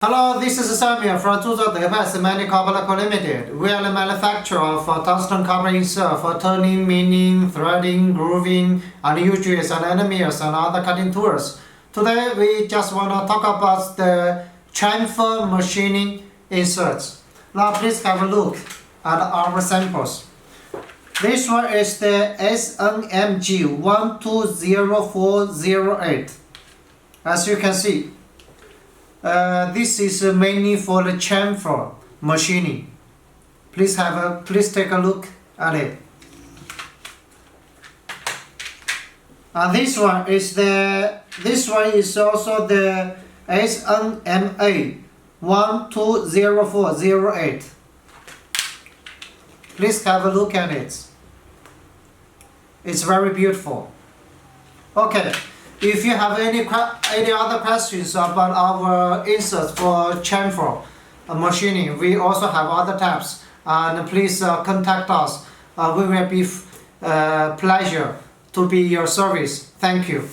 Hello, this is Samuel from Depai All Limited. We are the manufacturer of tungsten carbide insert for turning, milling, threading, grooving, and UGS and endmills and other cutting tools. Today we just want to talk about the chamfer machining inserts. Now please have a look at our samples. This one is the SNMG120408. As you can see, this is mainly for the chamfer machining. Please take a look at it. And this one is also the SNMG120408. Please have a look at it. It's very beautiful. Okay. If you have any other questions about our inserts for chamfer machining, we also have other tabs. And please contact us. We will be pleasure to be your service. Thank you.